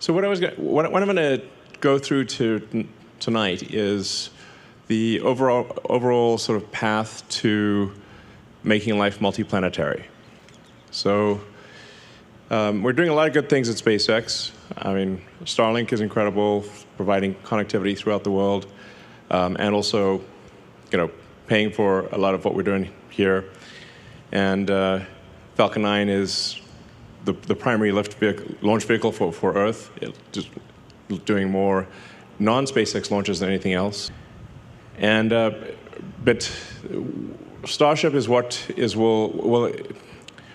So what I'm going to go through tonight is the overall sort of path to making life multiplanetary. So we're doing a lot of good things at SpaceX. I mean, Starlink is incredible, providing connectivity throughout the world, and also, paying for a lot of what we're doing here. And Falcon 9 is the primary launch vehicle for Earth, just doing more non-SpaceX launches than anything else. And but Starship is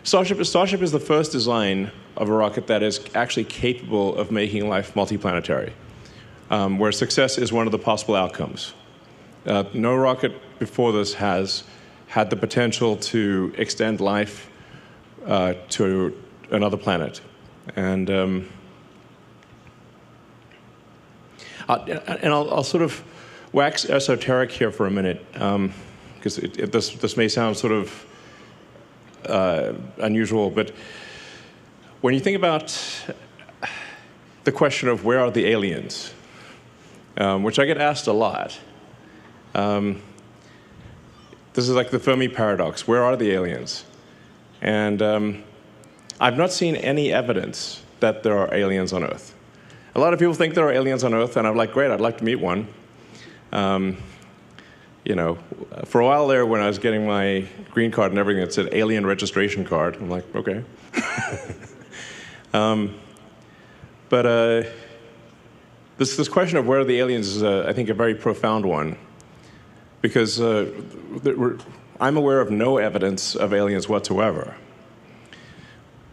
Starship is the first design of a rocket that is actually capable of making life multiplanetary, where success is one of the possible outcomes. No rocket before this has had the potential to extend life to another planet. And I'll sort of wax esoteric here for a minute, because this may sound sort of unusual, but when you think about the question of where are the aliens, which I get asked a lot, this is like the Fermi paradox. Where are the aliens? And I've not seen any evidence that there are aliens on Earth. A lot of people think there are aliens on Earth, and I'm like, great, I'd like to meet one. For a while there, when I was getting my green card and everything, it said alien registration card. I'm like, okay. But this question of where are the aliens is, I think, a very profound one, because I'm aware of no evidence of aliens whatsoever,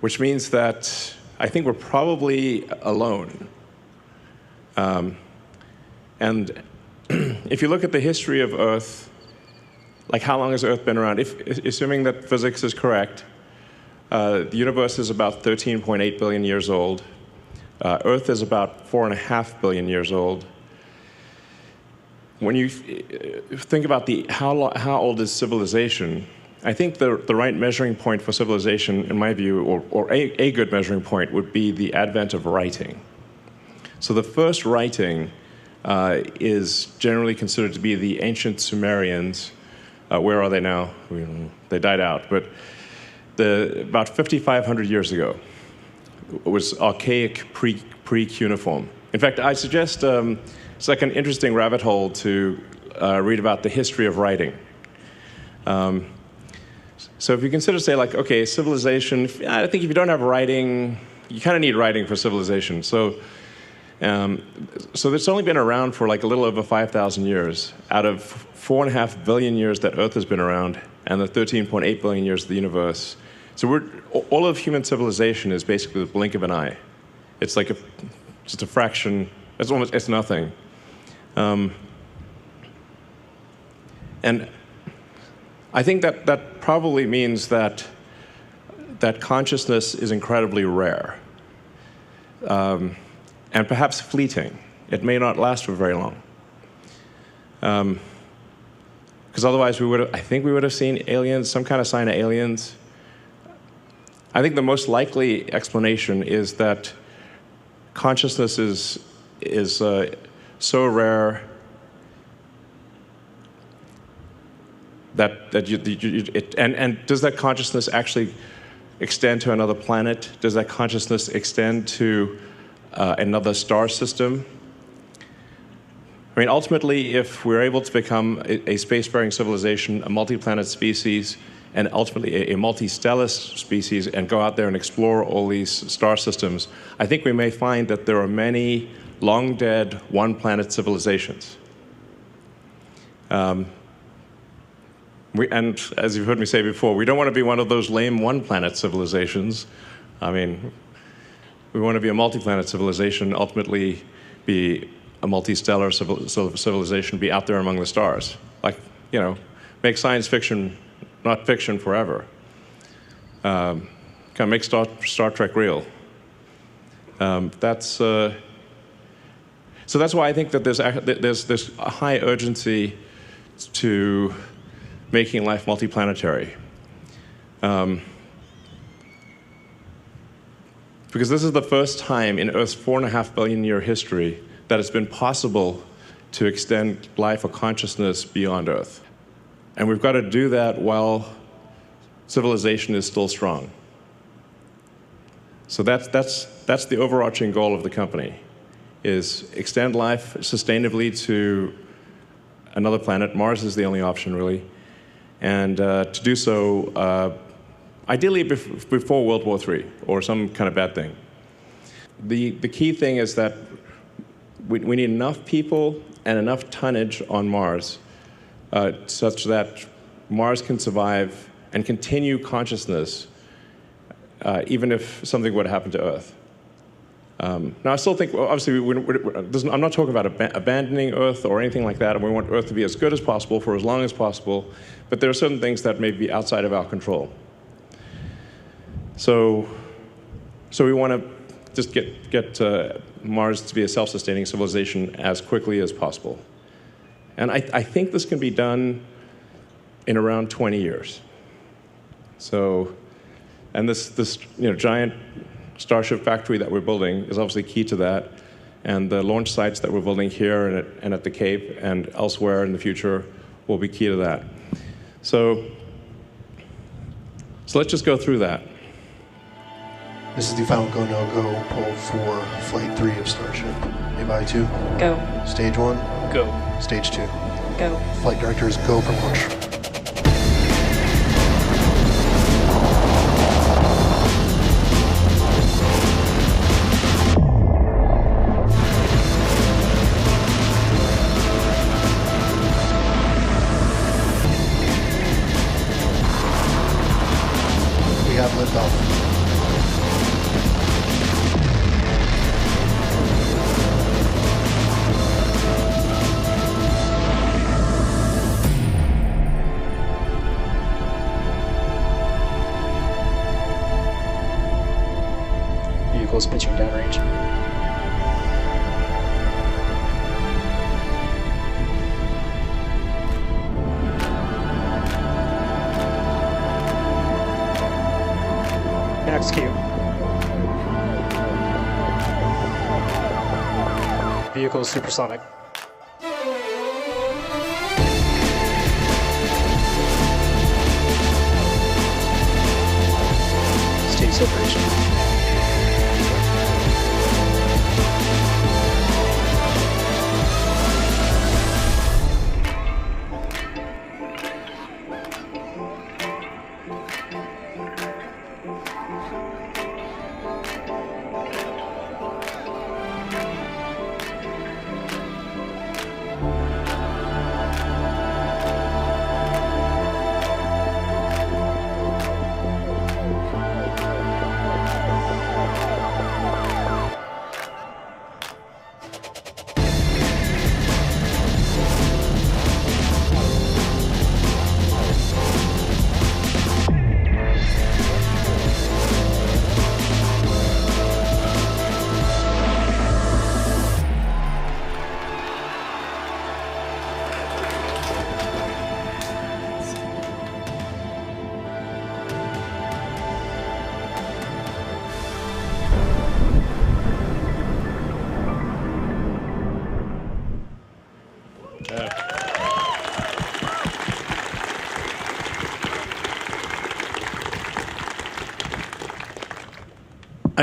which means that I think we're probably alone. And if you look at the history of Earth, like how long has Earth been around? Assuming that physics is correct, the universe is about 13.8 billion years old. Earth is about 4.5 billion years old. When you think about how old is civilization, I think the right measuring point for civilization, in my view, or a good measuring point, would be the advent of writing. So the first writing is generally considered to be the ancient Sumerians. Where are they now? They died out. But about 5,500 years ago, it was archaic pre-cuneiform. In fact, I suggest it's like an interesting rabbit hole to read about the history of writing. So if you consider, say, like, okay, civilization, I think if you don't have writing, you kind of need writing for civilization. So it's only been around for like a little over 5,000 years out of 4.5 billion years that Earth has been around, and the 13.8 billion years of the universe. So all of human civilization is basically the blink of an eye. It's like just a fraction. It's nothing. And I think that probably means that consciousness is incredibly rare, and perhaps fleeting. It may not last for very long. Because otherwise I think we would have seen aliens, some kind of sign of aliens. I think the most likely explanation is that consciousness is so rare that does that consciousness actually extend to another planet? Does that consciousness extend to another star system? I mean, ultimately, if we're able to become a spacefaring civilization, a multi-planet species, and ultimately a multi-stellar species, and go out there and explore all these star systems, I think we may find that there are many long-dead one-planet civilizations. And as you've heard me say before, we don't want to be one of those lame one-planet civilizations. I mean, we want to be a multi-planet civilization, ultimately be a multi-stellar civilization, be out there among the stars. Like, make science fiction not fiction forever. Kind of make Star Trek real. So that's why I think that there's a high urgency to making life multiplanetary. because this is the first time in Earth's 4.5 billion year history that it's been possible to extend life or consciousness beyond Earth. And we've got to do that while civilization is still strong. So that's the overarching goal of the company, is extend life sustainably to another planet. Mars is the only option, really. And to do so, ideally before World War III or some kind of bad thing. The key thing is that we need enough people and enough tonnage on Mars such that Mars can survive and continue consciousness even if something would happen to Earth. Now, I still think, obviously, I'm not talking about abandoning Earth or anything like that, and we want Earth to be as good as possible for as long as possible, but there are certain things that may be outside of our control. So we want to just get Mars to be a self-sustaining civilization as quickly as possible. And I think this can be done in around 20 years. So, and this giant Starship factory that we're building is obviously key to that. And the launch sites that we're building here and at the Cape and elsewhere in the future will be key to that. So let's just go through that. This is the final go, no-go poll for Flight 3 of Starship. AI 2. Go. Stage 1. Go. Stage 2. Go. Flight directors, go for launch. We have liftoff. Vehicles pitching downrange. Execute. Vehicle supersonic. State separation.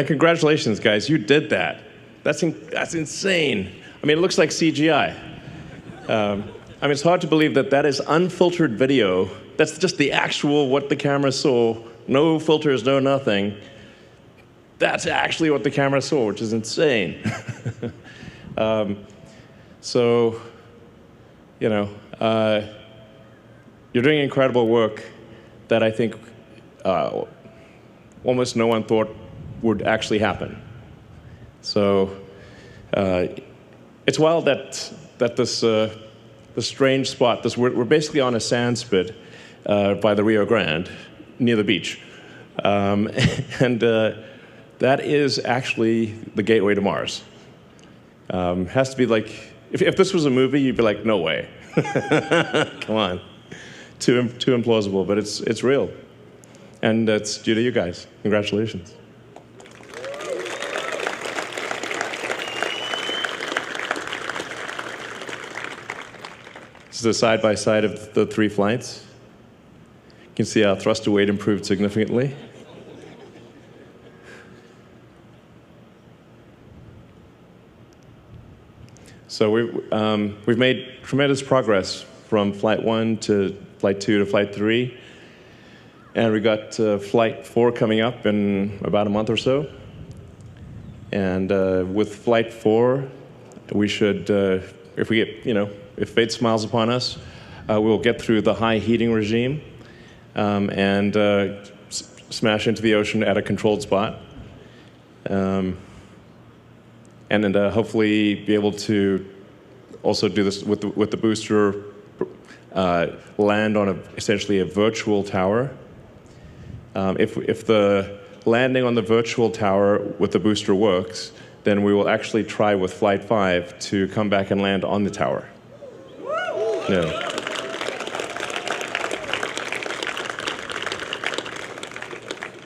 Congratulations, guys. You did that. That's insane. I mean, it looks like CGI. I mean, it's hard to believe that that is unfiltered video. That's just the actual what the camera saw. No filters, no nothing. That's actually what the camera saw, which is insane. So, you're doing incredible work that I think almost no one thought would actually happen. So it's wild that this strange spot, we're basically on a sand spit by the Rio Grande, near the beach. And that is actually the gateway to Mars. Has to be like, if this was a movie, you'd be like, no way. Come on. Too implausible, but it's real. And it's due to you guys. Congratulations. This is a side-by-side of the 3 flights. You can see our thrust to weight improved significantly. So we've made tremendous progress from Flight 1 to Flight 2 to Flight 3. And we got Flight 4 coming up in about a month or so. And with Flight 4, we should, if we get, if fate smiles upon us, we'll get through the high heating regime and smash into the ocean at a controlled spot. And then hopefully be able to also do this with the booster, land on essentially a virtual tower. If the landing on the virtual tower with the booster works, then we will actually try with Flight 5 to come back and land on the tower. Yeah.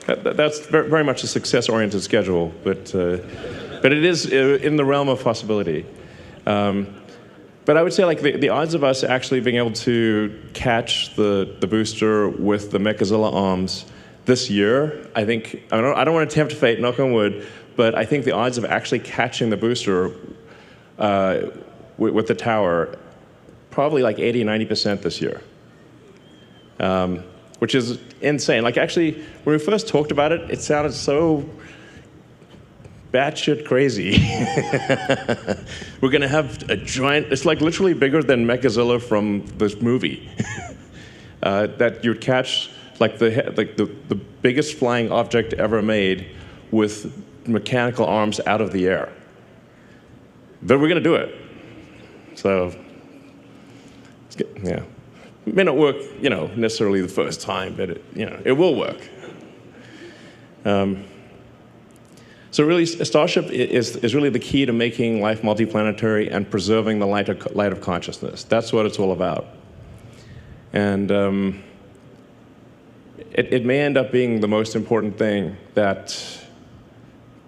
That's very much a success-oriented schedule, but it is in the realm of possibility. But I would say, like, the odds of us actually being able to catch the booster with the Mechazilla arms this year, I think, I don't want to tempt fate, knock on wood, but I think the odds of actually catching the booster with the tower, probably like 80–90% this year. Which is insane. Like, actually, when we first talked about it, it sounded so batshit crazy. We're going to have a giant, it's like literally bigger than Mechazilla from this movie. That you'd catch like the biggest flying object ever made with mechanical arms out of the air. But we're going to do it. So, yeah. It may not work, necessarily the first time, but it will work. So really, Starship is really the key to making life multiplanetary and preserving the light of consciousness. That's what it's all about. And it may end up being the most important thing that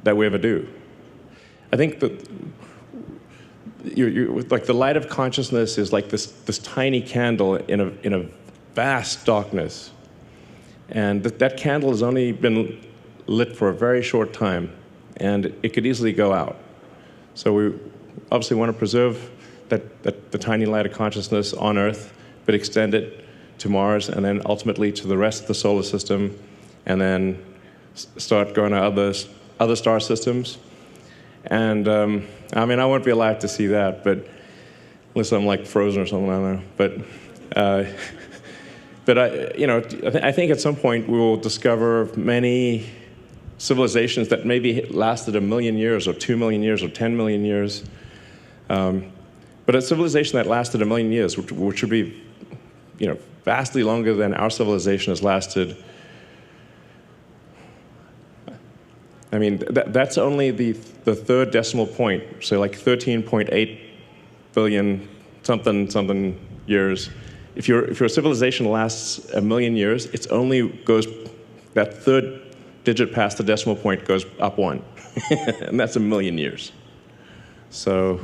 we ever do. I think that like the light of consciousness is like this tiny candle in a vast darkness, and that candle has only been lit for a very short time, and it could easily go out. So we obviously want to preserve the tiny light of consciousness on Earth, but extend it to Mars, and then ultimately to the rest of the solar system, and then start going to other star systems. And I mean, I won't be alive to see that, but unless I'm like frozen or something, I don't know. But I think at some point we will discover many civilizations that maybe lasted 1 million years, or 2 million years, or 10 million years. But a civilization that lasted 1 million years, which would be, vastly longer than our civilization has lasted. I mean, that's only the third decimal point, so like 13.8 billion something years. If your civilization lasts 1 million years, it's only goes, that third digit past the decimal point goes up 1, and that's 1 million years. So,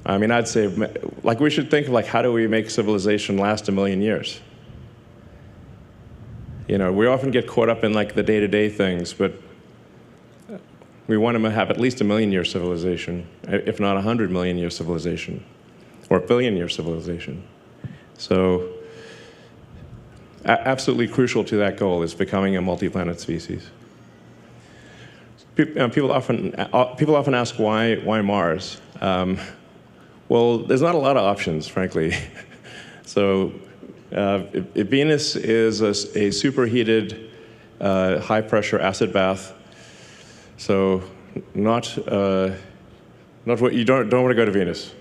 I mean, I'd say, like, we should think of, like, how do we make civilization last 1 million years? We often get caught up in, like, the day-to-day things, but we want to have at least 1 million-year civilization, if not 100 million-year civilization, or 1 billion-year civilization. So, absolutely crucial to that goal is becoming a multi-planet species. People often ask why Mars. Well, there's not a lot of options, frankly. So, Venus is a superheated, high-pressure acid bath. So, not what you don't want to go to Venus.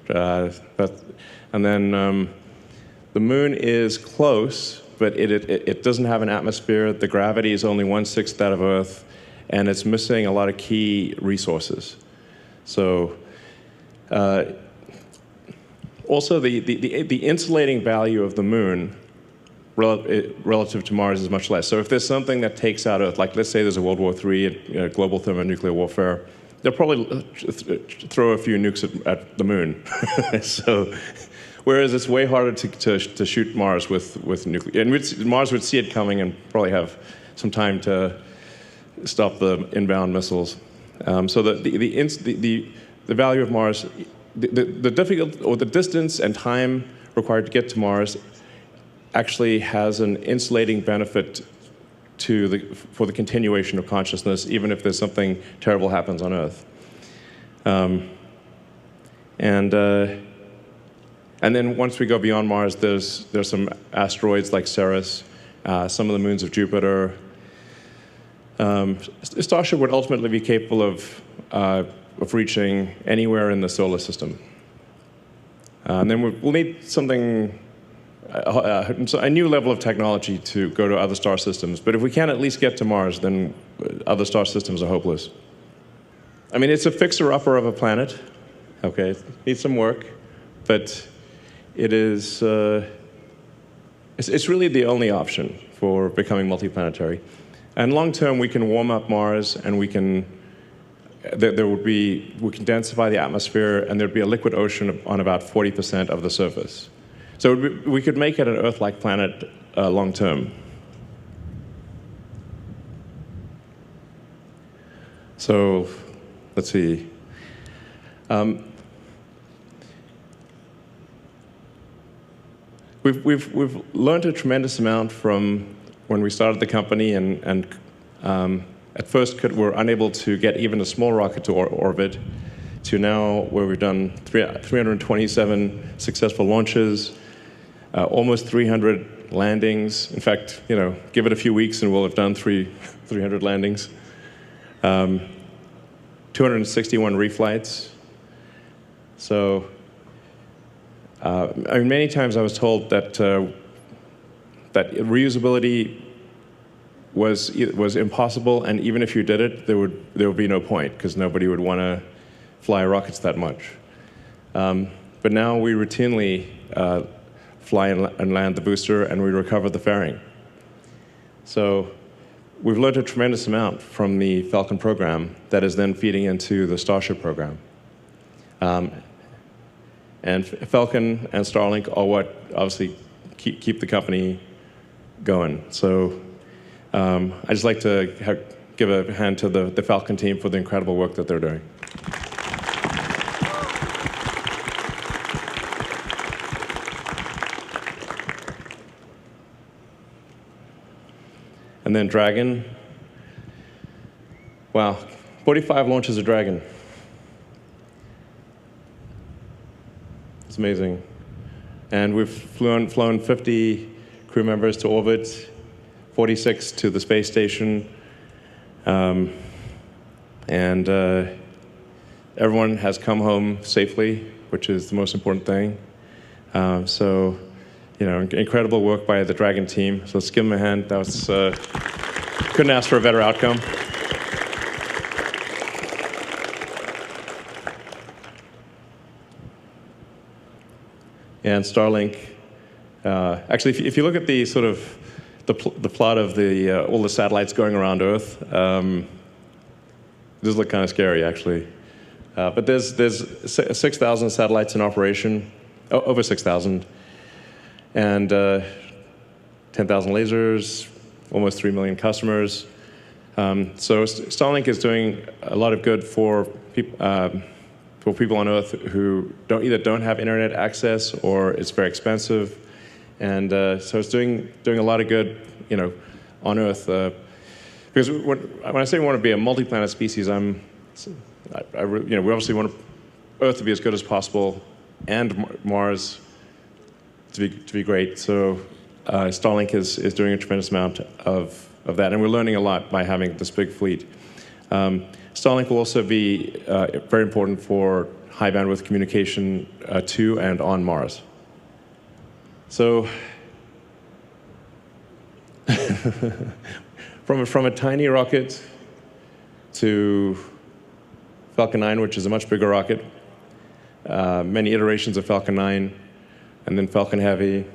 And then the Moon is close, but it doesn't have an atmosphere. The gravity is only 1/6 that of Earth, and it's missing a lot of key resources. So. Also, the insulating value of the Moon relative to Mars is much less. So if there's something that takes out Earth, like let's say there's a World War III, global thermonuclear warfare, they'll probably throw a few nukes at the Moon. So, Whereas it's way harder to shoot Mars with nuclear. And Mars would see it coming and probably have some time to stop the inbound missiles. So the value of Mars, the difficult or the distance and time required to get to Mars actually has an insulating benefit for the continuation of consciousness, even if there's something terrible happens on Earth. And then once we go beyond Mars, there's some asteroids like Ceres, some of the moons of Jupiter. Starship would ultimately be capable of reaching anywhere in the solar system. And then we'll need something, a new level of technology to go to other star systems. But if we can't at least get to Mars, then other star systems are hopeless. I mean, it's a fixer-upper of a planet. Okay, it needs some work, but it is. It's really the only option for becoming multiplanetary. And long term, we can warm up Mars, and we can densify the atmosphere, and there'd be a liquid ocean on about 40% of the surface. So we could make it an Earth-like planet long term. So let's see. We've learned a tremendous amount from when we started the company, and at first we're unable to get even a small rocket to orbit, to now where we've done 327 successful launches, almost 300 landings. In fact, give it a few weeks and we'll have done 300 landings. 261 reflights. So, many times I was told that reusability was impossible, and even if you did it, there would be no point because nobody would want to fly rockets that much. But now we routinely fly and land the booster, and we recover the fairing. So we've learned a tremendous amount from the Falcon program that is then feeding into the Starship program. And Falcon and Starlink are what obviously keep the company going. So I'd just like to give a hand to the Falcon team for the incredible work that they're doing. And then Dragon. Wow, 45 launches of Dragon. It's amazing. And we've flown 50 crew members to orbit, 46 to the space station. And everyone has come home safely, which is the most important thing. So, incredible work by the Dragon team. So let's give them a hand. That was, couldn't ask for a better outcome. And Starlink, actually, if you look at the sort of the plot of all the satellites going around Earth, this look kind of scary, actually. But there's 6,000 satellites in operation, over 6,000, and 10,000 lasers, almost 3 million customers. So Starlink is doing a lot of good for people on Earth who either don't have internet access or it's very expensive, and so it's doing a lot of good, on Earth. Because when I say we want to be a multi-planet species, we obviously want Earth to be as good as possible, and Mars to be great. So Starlink is doing a tremendous amount of that, and we're learning a lot by having this big fleet. Starlink will also be very important for high bandwidth communication to and on Mars. So, from a tiny rocket to Falcon 9, which is a much bigger rocket, many iterations of Falcon 9, and then Falcon Heavy,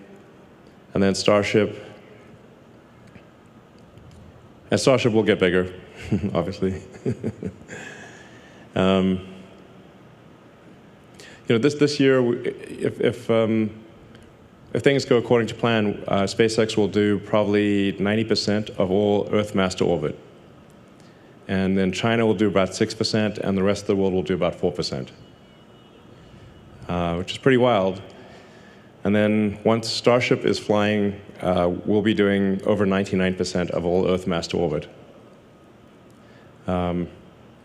and then Starship. And Starship will get bigger, obviously. this year, if things go according to plan, SpaceX will do probably 90% of all Earth mass to orbit. And then China will do about 6%, and the rest of the world will do about 4%, which is pretty wild. And then once Starship is flying, we'll be doing over 99% of all Earth mass to orbit,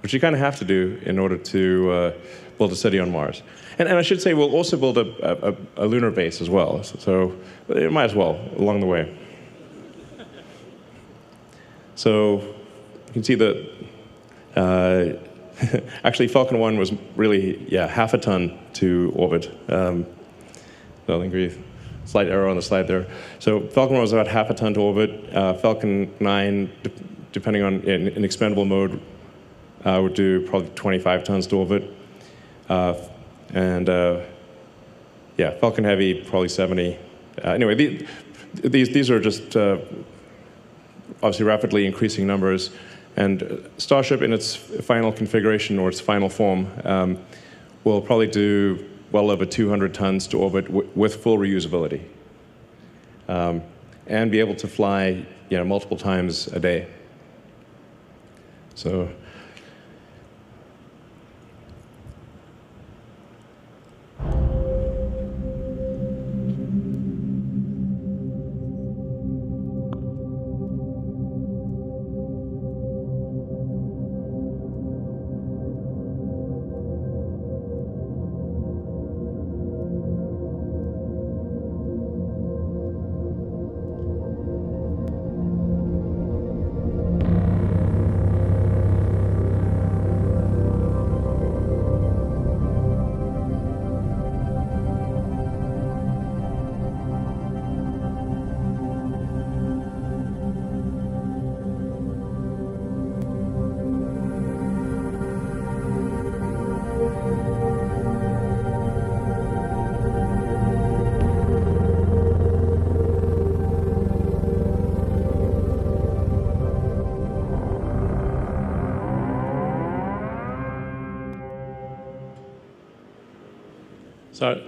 which you kind of have to do in order to build a city on Mars. And I should say we'll also build a lunar base as well, so it might as well along the way. So you can see that actually Falcon 1 was really, half a ton to orbit. I think we slight error on the slide there. So Falcon 1 was about half a ton to orbit. Falcon 9, depending on in expendable mode, would do probably 25 tons to orbit. Falcon Heavy, probably 70. Anyway, these are just obviously rapidly increasing numbers. And Starship in its final configuration or its final form will probably do well over 200 tons to orbit with full reusability, and be able to fly multiple times a day. So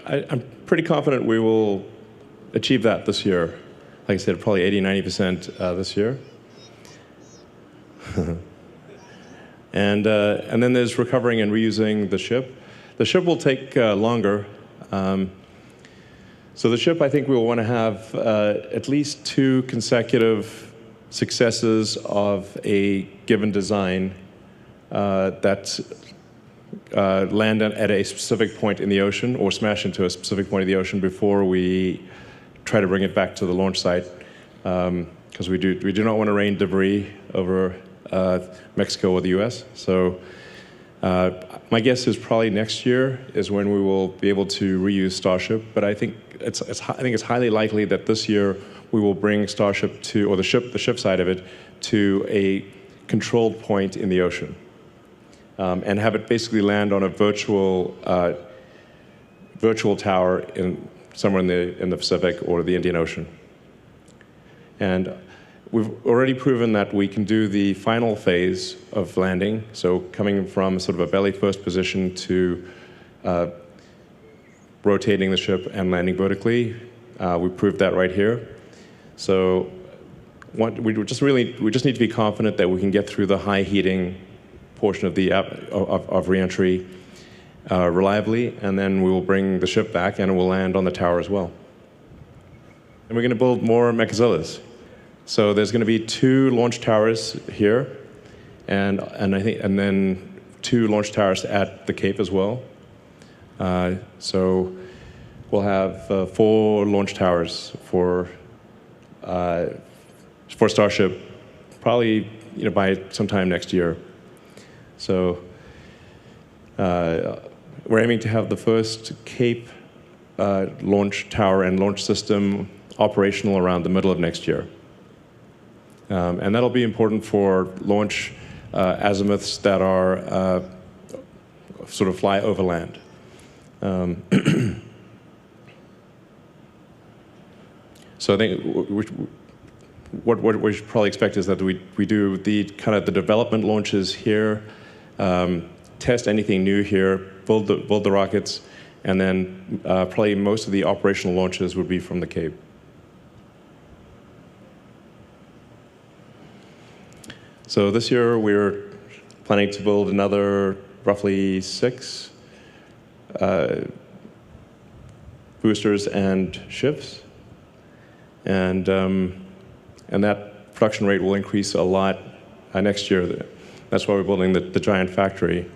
I'm pretty confident we will achieve that this year. Like I said, probably 80–90% this year. And then there's recovering and reusing the ship. The ship will take longer. So the ship, I think we will want to have at least 2 consecutive successes of a given design that land at a specific point in the ocean or smash into a specific point of the ocean before we try to bring it back to the launch site, because we do not want to rain debris over Mexico or the U.S. So my guess is probably next year is when we will be able to reuse Starship. But I think it's highly likely that this year we will bring Starship to, or the ship side of it, to a controlled point in the ocean. And have it basically land on a virtual tower somewhere in the Pacific or the Indian Ocean. And we've already proven that we can do the final phase of landing, so coming from sort of a belly-first position to rotating the ship and landing vertically. We proved that right here. So we just need to be confident that we can get through the high heating portion of re-entry reliably, and then we will bring the ship back and it will land on the tower as well. And we're going to build more Mechazillas. So there's going to be 2 launch towers here, and then 2 launch towers at the Cape as well. So we'll have 4 launch towers for Starship, probably by sometime next year. So we're aiming to have the first Cape launch tower and launch system operational around the middle of next year. And that'll be important for launch azimuths that are sort of fly over land. So I think what we should probably expect is that we do the kind of the development launches here, test anything new here, build the rockets, and then probably most of the operational launches would be from the Cape. So this year we're planning to build another roughly 6 boosters and ships, and that production rate will increase a lot next year. That's why we're building the giant factory.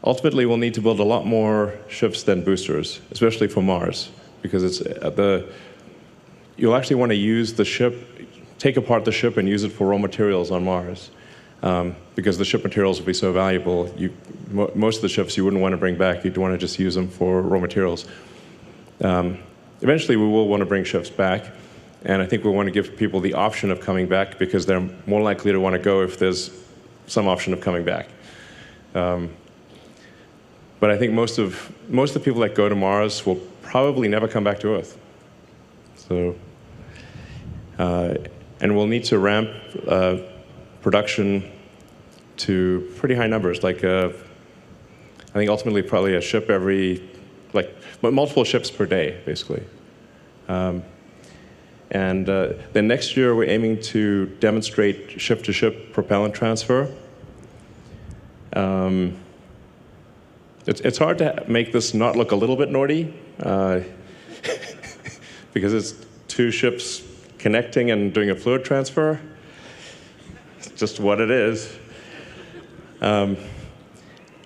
Ultimately, we'll need to build a lot more ships than boosters, especially for Mars, because it's you'll actually want to use the ship, take apart the ship and use it for raw materials on Mars, because the ship materials will be so valuable. Most of the ships you wouldn't want to bring back. You'd want to just use them for raw materials. Eventually, we will want to bring ships back, and I think we want to give people the option of coming back because they're more likely to want to go if there's some option of coming back. But I think most of the people that go to Mars will probably never come back to Earth. So, and we'll need to ramp production to pretty high numbers. Like, I think ultimately probably a ship every, multiple ships per day, basically. And then next year we're aiming to demonstrate ship-to-ship propellant transfer. It's hard to make this not look a little bit naughty, because it's 2 ships connecting and doing a fluid transfer. It's just what it is. But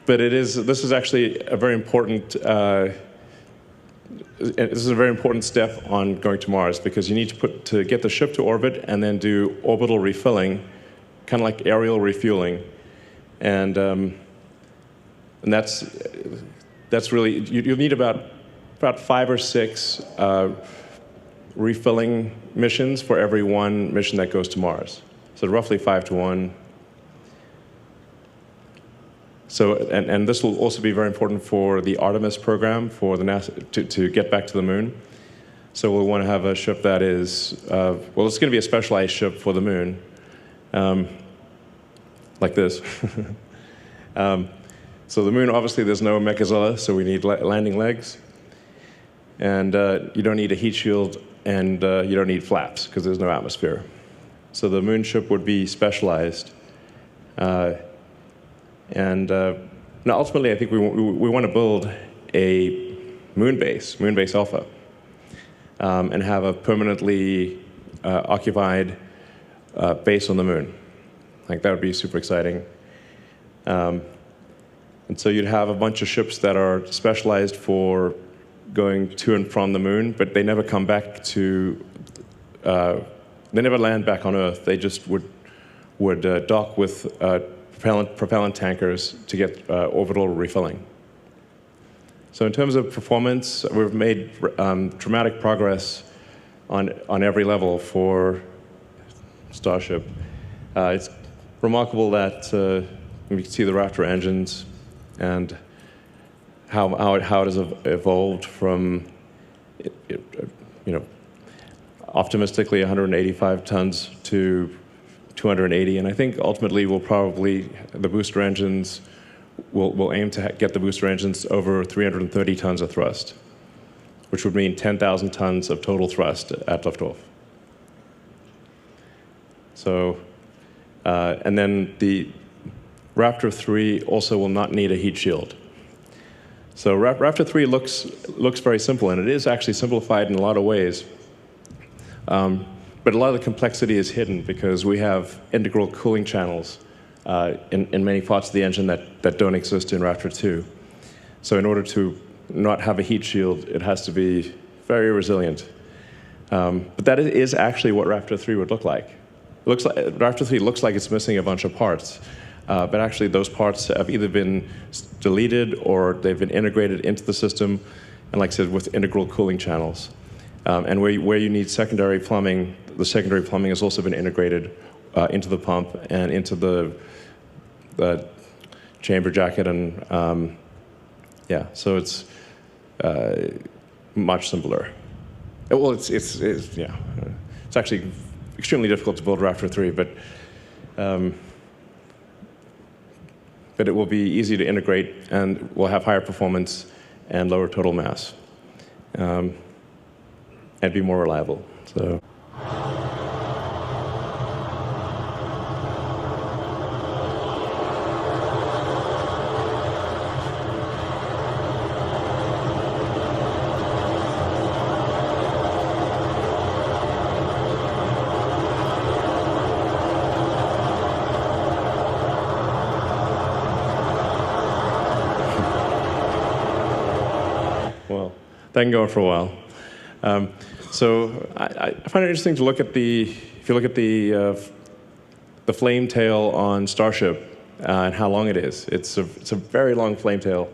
this is actually a very important, this is a very important step on going to Mars, because you need to get the ship to orbit and then do orbital refilling, kind of like aerial refueling. And that's really, you'll need about 5 or 6 refilling missions for every 1 mission that goes to Mars. So roughly 5 to 1. So, and this will also be very important for the Artemis program for the NASA to get back to the moon. So we'll want to have a ship that is, well, it's going to be a specialized ship for the moon, like this. So the moon, obviously, there's no mechazilla, so we need landing legs. And you don't need a heat shield, and you don't need flaps, because there's no atmosphere. So the moon ship would be specialized. Now, ultimately, I think we want to build a moon base Alpha, and have a permanently occupied base on the moon. Like, that would be super exciting. And so you'd have a bunch of ships that are specialized for going to and from the moon, but they never come back to, they never land back on Earth. They just would dock with propellant tankers to get orbital refilling. So in terms of performance, we've made dramatic progress on every level for Starship. It's remarkable that you can see the Raptor engines and how it has evolved from, optimistically 185 tons to 280, and I think ultimately the booster engines will aim to get the booster engines over 330 tons of thrust, which would mean 10,000 tons of total thrust at liftoff. So, and then the Raptor 3 also will not need a heat shield. So Raptor 3 looks very simple, and it is actually simplified in a lot of ways. But a lot of the complexity is hidden because we have integral cooling channels in many parts of the engine that don't exist in Raptor 2. So in order to not have a heat shield, it has to be very resilient. But that is actually what Raptor 3 would look like. Raptor 3 looks like it's missing a bunch of parts. But actually, those parts have either been deleted or they've been integrated into the system, and like I said, with integral cooling channels. And where you need secondary plumbing, the secondary plumbing has also been integrated into the pump and into the chamber jacket, and so it's much simpler. Well, it's actually extremely difficult to build Raptor 3, but but it will be easy to integrate and will have higher performance and lower total mass, and be more reliable. So. Well, that can go on for a while. So I find it interesting to look at if you look at the flame tail on Starship and how long it is. It's a very long flame tail,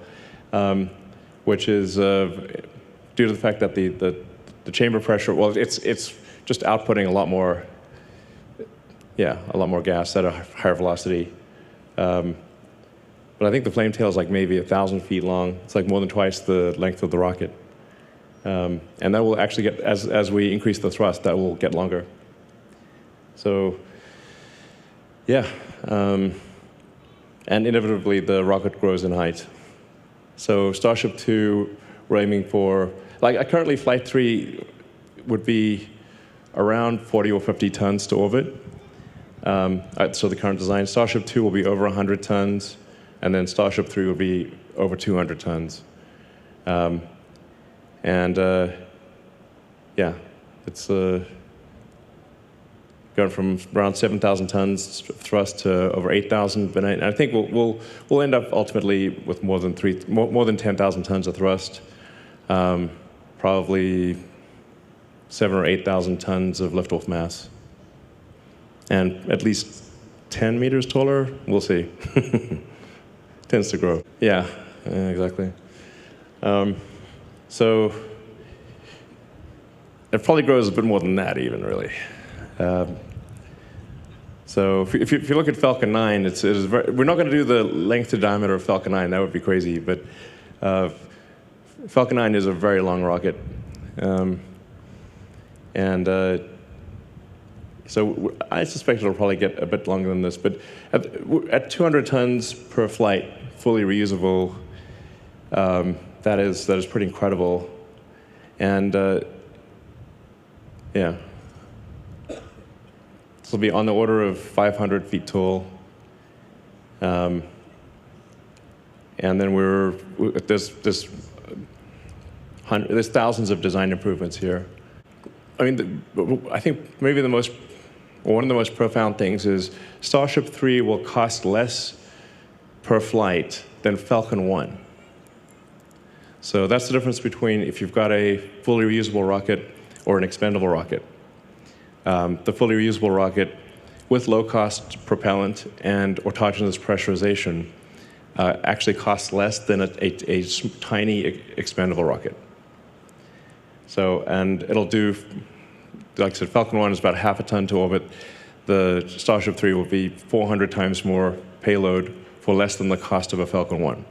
which is due to the fact that the chamber pressure. Well, it's just outputting a lot more gas at a higher velocity. But I think the flame tail is like maybe 1,000 feet long. It's like more than twice the length of the rocket. And that will actually get, as we increase the thrust, that will get longer. So, yeah. And inevitably, the rocket grows in height. So Starship 2, we're aiming for, currently Flight 3 would be around 40 or 50 tons to orbit. So the current design, Starship 2 will be over 100 tons. And then Starship 3 will be over 200 tons. It's going from around 7,000 tons thrust to over 8,000. But I think we'll end up ultimately with more than 10,000 tons of thrust, probably 7,000 or 8,000 tons of liftoff mass, and at least 10 meters taller. We'll see. Tends to grow. Yeah, exactly. So it probably grows a bit more than that, even, really. So if you look at Falcon 9, we're not going to do the length to diameter of Falcon 9. That would be crazy. But Falcon 9 is a very long rocket. So I suspect it'll probably get a bit longer than this. But at 200 tons per flight, fully reusable, that is pretty incredible. And this will be on the order of 500 feet tall. And then there's thousands of design improvements here. I mean, I think maybe one of the most profound things is Starship 3 will cost less per flight than Falcon 1. So that's the difference between if you've got a fully reusable rocket or an expendable rocket. The fully reusable rocket with low-cost propellant and autogenous pressurization actually costs less than a tiny expendable rocket. So, and it'll do, like I said, Falcon 1 is about half a ton to orbit. The Starship 3 will be 400 times more payload for less than the cost of a Falcon 1.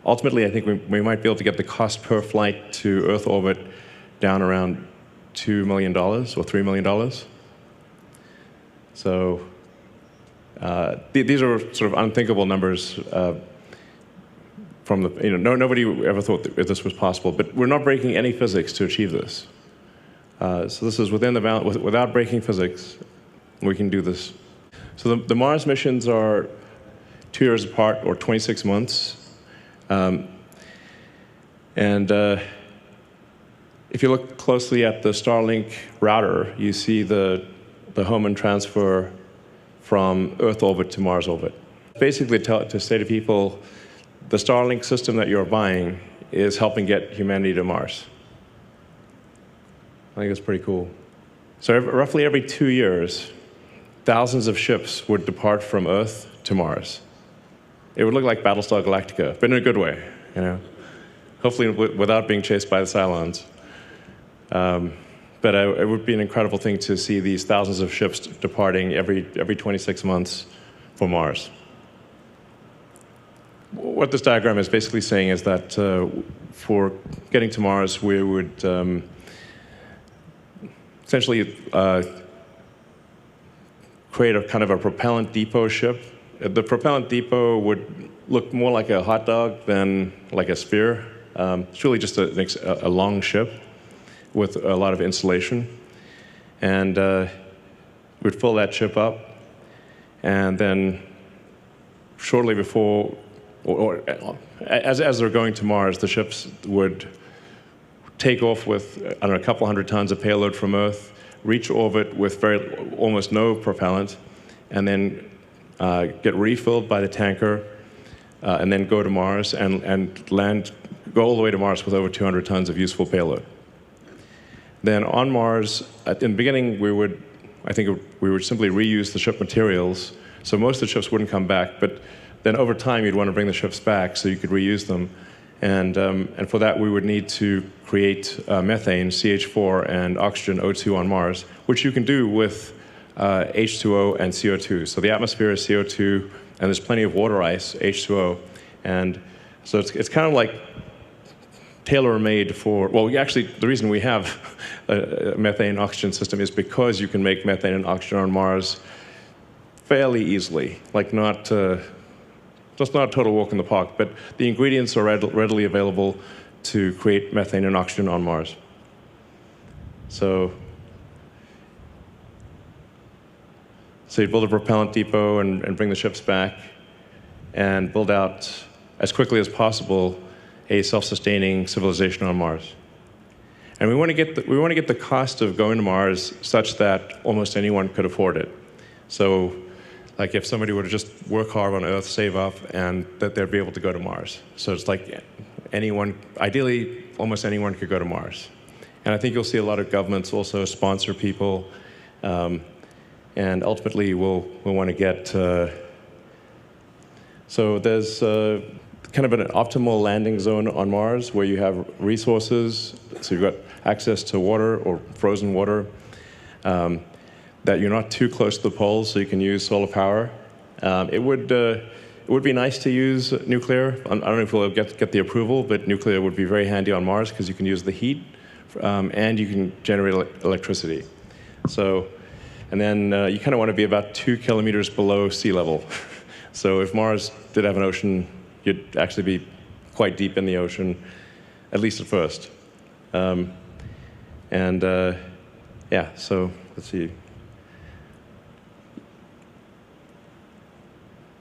Ultimately, I think we might be able to get the cost per flight to Earth orbit down around $2 million or $3 million. So these are sort of unthinkable numbers from the, nobody ever thought that this was possible, but we're not breaking any physics to achieve this. So this is within the bound, without breaking physics, we can do this. So the Mars missions are 2 years apart, or 26 months. If you look closely at the Starlink router, you see the Hohmann transfer from Earth orbit to Mars orbit. Basically, to say to people, the Starlink system that you're buying is helping get humanity to Mars. I think that's pretty cool. So roughly every 2 years, thousands of ships would depart from Earth to Mars. It would look like Battlestar Galactica, but in a good way, Hopefully without being chased by the Cylons. But it would be an incredible thing to see these thousands of ships departing every 26 months for Mars. What this diagram is basically saying is that for getting to Mars, we would essentially create a kind of a propellant depot ship. The propellant depot would look more like a hot dog than like a sphere. It's really just a long ship with a lot of insulation. And we'd fill that ship up, and then shortly before, or as they're going to Mars, the ships would take off with, I don't know, a couple hundred tons of payload from Earth, reach orbit with almost no propellant, and then get refilled by the tanker, and then go to Mars and land, go all the way to Mars with over 200 tons of useful payload. Then on Mars, in the beginning, we would simply reuse the ship materials, so most of the ships wouldn't come back, but then over time, you'd want to bring the ships back so you could reuse them. And for that, we would need to create methane, CH4, and oxygen, O2 on Mars, which you can do with H2O and CO2. So the atmosphere is CO2, and there's plenty of water ice, H2O. And so it's kind of like tailor-made for, well, actually, the reason we have a methane oxygen system is because you can make methane and oxygen on Mars fairly easily, like not... It's not a total walk in the park, but the ingredients are readily available to create methane and oxygen on Mars. So you build a propellant depot and bring the ships back and build out, as quickly as possible, a self-sustaining civilization on Mars. And we want to get the cost of going to Mars such that almost anyone could afford it. So, like if somebody were to just work hard on Earth, save up, and that they'd be able to go to Mars. So it's like anyone, ideally, almost anyone could go to Mars. And I think you'll see a lot of governments also sponsor people, and ultimately we'll want to get, so there's kind of an optimal landing zone on Mars where you have resources, so you've got access to water or frozen water, that you're not too close to the poles, so you can use solar power. It would be nice to use nuclear. I don't know if we'll get the approval, but nuclear would be very handy on Mars because you can use the heat, and you can generate electricity. So, and then you kind of want to be about 2 kilometers below sea level. So if Mars did have an ocean, you'd actually be quite deep in the ocean, at least at first. Yeah, so let's see.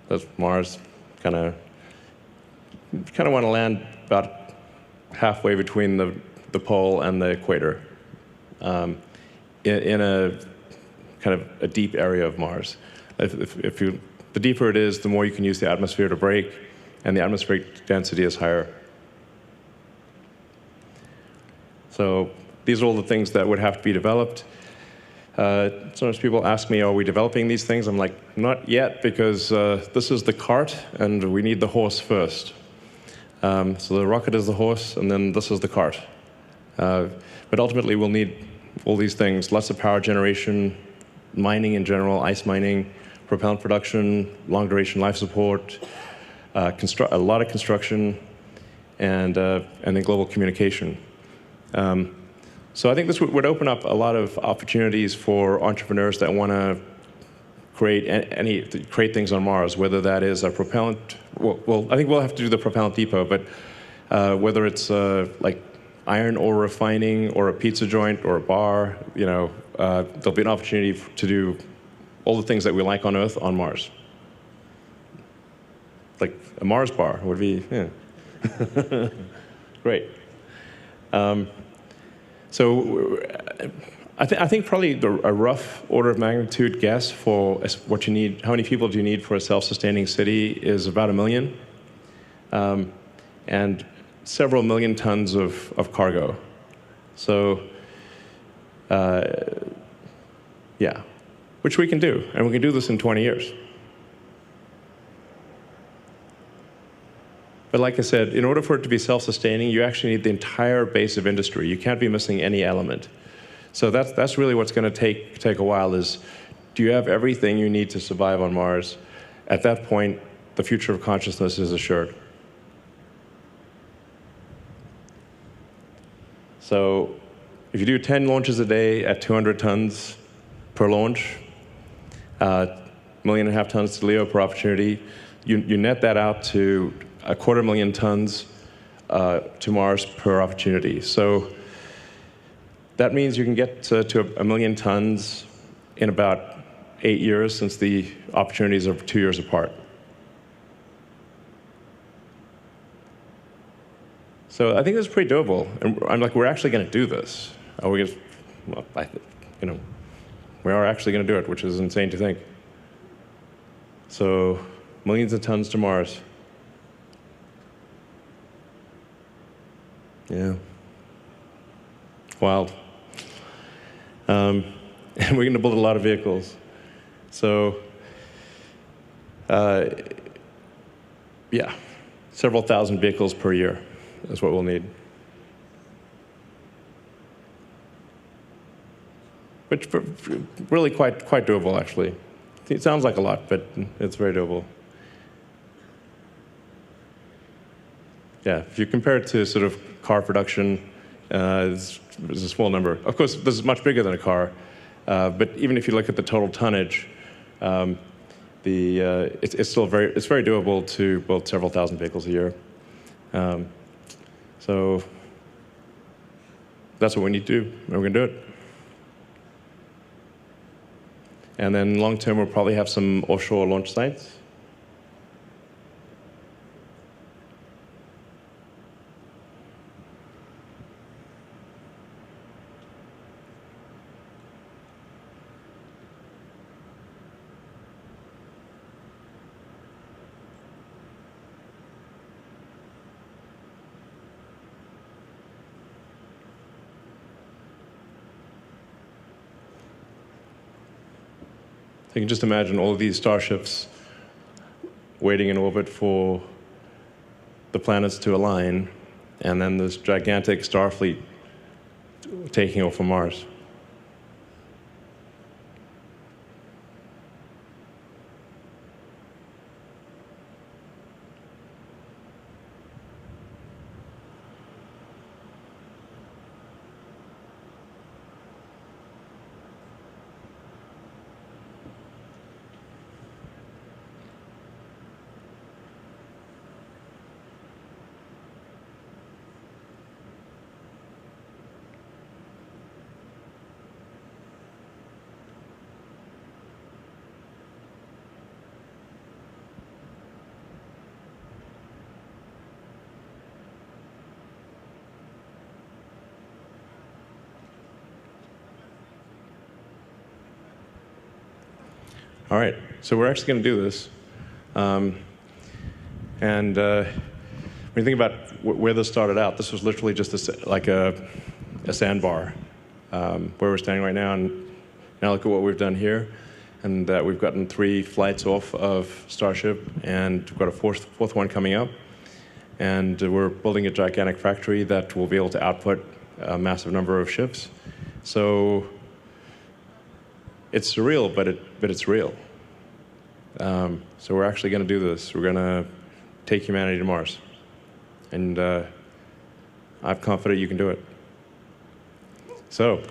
That's Mars, kind of want to land about halfway between the pole and the equator, in a kind of a deep area of Mars. The deeper it is, the more you can use the atmosphere to brake, and the atmospheric density is higher. So these are all the things that would have to be developed. Sometimes people ask me, are we developing these things? I'm like, not yet, because this is the cart, and we need the horse first. So the rocket is the horse, and then this is the cart. But ultimately, we'll need all these things, lots of power generation, mining in general, ice mining, propellant production, long-duration life support, a lot of construction, and then global communication. So I think this would open up a lot of opportunities for entrepreneurs that want to create things on Mars, whether that is a propellant. Well, I think we'll have to do the propellant depot, but whether it's like iron ore refining or a pizza joint or a bar, there'll be an opportunity to do all the things that we like on Earth on Mars. Like a Mars bar would be, yeah. Great. So I think probably a rough order of magnitude guess for what you need, how many people do you need for a self-sustaining city is about 1 million, and several million tons of cargo. So, yeah, which we can do, and we can do this in 20 years. But like I said, in order for it to be self-sustaining, you actually need the entire base of industry. You can't be missing any element. So that's really what's going to take a while is, do you have everything you need to survive on Mars? At that point, the future of consciousness is assured. So if you do 10 launches a day at 200 tons per launch, 1.5 million tons to LEO per opportunity, you net that out to 250,000 tons to Mars per opportunity. So that means you can get to 1 million tons in about 8 years, since the opportunities are 2 years apart. So I think this is pretty doable. And I'm like, we're actually going to do this. Are we going to, well, we are actually going to do it, which is insane to think. So millions of tons to Mars. Yeah. Wild. And we're going to build a lot of vehicles. So, yeah, several thousand vehicles per year is what we'll need. Which really quite doable, actually. It sounds like a lot, but it's very doable. Yeah, if you compare it to sort of car production, it's a small number. Of course, this is much bigger than a car, but even if you look at the total tonnage, it's still very doable to build several thousand vehicles a year. So that's what we need to do, and we're going to do it. And then long term, we'll probably have some offshore launch sites. You can just imagine all of these starships waiting in orbit for the planets to align, and then this gigantic Starfleet taking off from Mars. All right, so we're actually going to do this. When you think about where this started out, this was literally just like a sandbar where we're standing right now. And now look at what we've done here. And we've gotten 3 flights off of Starship, and we've got a fourth one coming up. And we're building a gigantic factory that will be able to output a massive number of ships. So it's surreal, but it's real. So we're actually going to do this. We're going to take humanity to Mars. And I'm confident you can do it. So